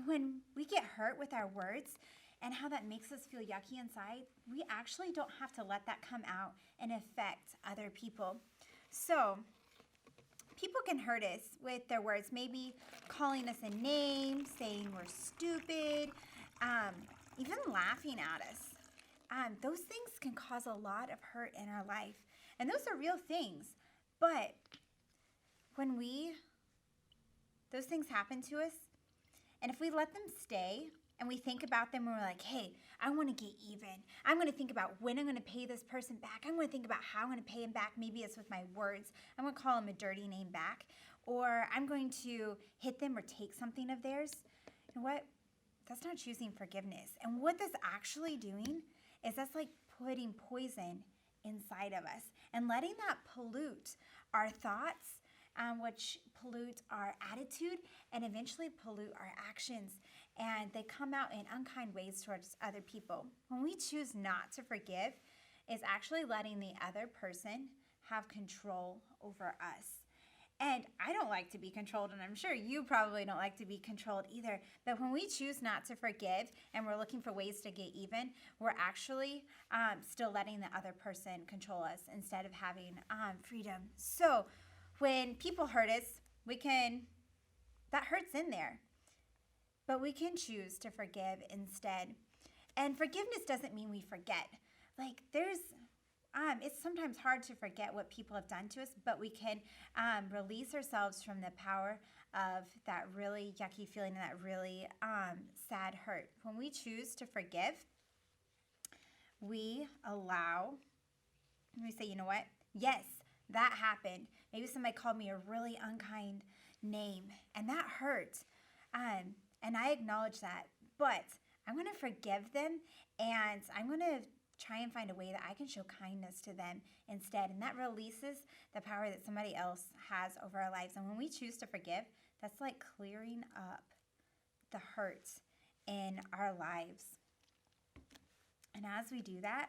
when we get hurt with our words and how that makes us feel yucky inside, we actually don't have to let that come out and affect other people. So people can hurt us with their words, maybe calling us a name, saying we're stupid, even laughing at us. Those things can cause a lot of hurt in our life. And those are real things. But when those things happen to us, and if we let them stay and we think about them and we're like, hey, I want to get even. I'm going to think about when I'm going to pay this person back. I'm going to think about how I'm going to pay him back. Maybe it's with my words. I'm going to call him a dirty name back. Or I'm going to hit them or take something of theirs. You know what? That's not choosing forgiveness. And what that's actually doing is that's like putting poison inside of us and letting that pollute our thoughts, which pollute our attitude and eventually pollute our actions. And they come out in unkind ways towards other people. When we choose not to forgive, it's actually letting the other person have control over us. And I don't like to be controlled, and I'm sure you probably don't like to be controlled either. But when we choose not to forgive and we're looking for ways to get even, we're actually still letting the other person control us instead of having freedom. So when people hurt us, that hurts in there. But we can choose to forgive instead. And forgiveness doesn't mean we forget. Like it's sometimes hard to forget what people have done to us, but we can release ourselves from the power of that really yucky feeling and that really sad hurt. When we choose to forgive, we say, you know what? Yes, that happened. Maybe somebody called me a really unkind name, and that hurt. And I acknowledge that, but I'm going to forgive them, and I'm going to try and find a way that I can show kindness to them instead. And that releases the power that somebody else has over our lives. And when we choose to forgive, that's like clearing up the hurt in our lives. And as we do that,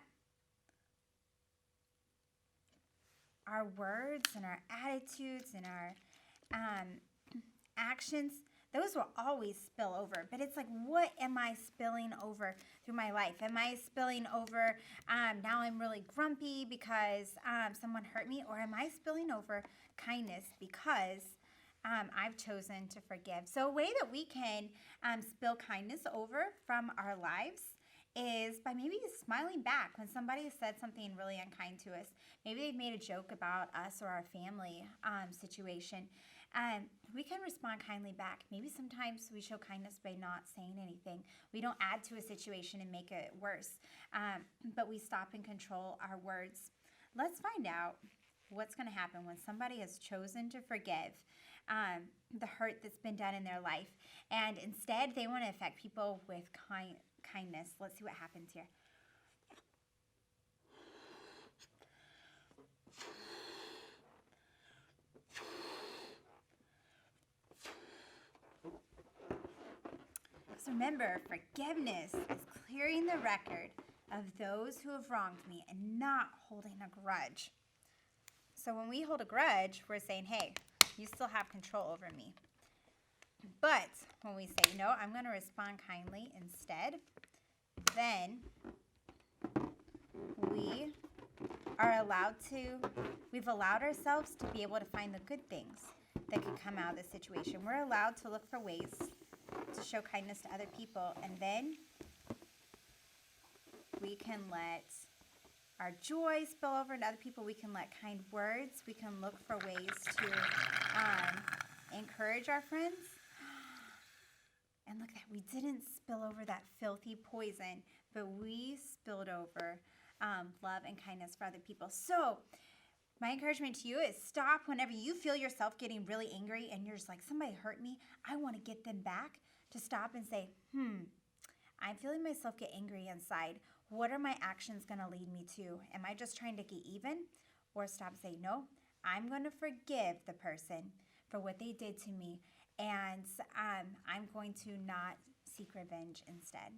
our words and our attitudes and our actions, those will always spill over. But it's like, what am I spilling over through my life? Am I spilling over, now I'm really grumpy because someone hurt me? Or am I spilling over kindness because I've chosen to forgive? So a way that we can spill kindness over from our lives is by maybe smiling back when somebody has said something really unkind to us. Maybe they've made a joke about us or our family situation. We can respond kindly back. Maybe sometimes we show kindness by not saying anything. We don't add to a situation and make it worse, but we stop and control our words. Let's find out what's going to happen when somebody has chosen to forgive the hurt that's been done in their life, and instead they want to affect people with kindness. Let's see what happens here. Remember, forgiveness is clearing the record of those who have wronged me and not holding a grudge. So when we hold a grudge, we're saying, hey, you still have control over me. But when we say, no, I'm going to respond kindly instead, then we've allowed ourselves to be able to find the good things that can come out of this situation. We're allowed to look for ways to show kindness to other people, and then we can let our joy spill over into other people. We can let kind words, we can look for ways to encourage our friends. And look at that, we didn't spill over that filthy poison, but we spilled over love and kindness for other people. So my encouragement to you is stop whenever you feel yourself getting really angry and you're just like, somebody hurt me, I want to get them back. To stop and say, I'm feeling myself get angry inside. What are my actions going to lead me to? Am I just trying to get even? Or stop and say, no, I'm going to forgive the person for what they did to me. And I'm going to not seek revenge instead.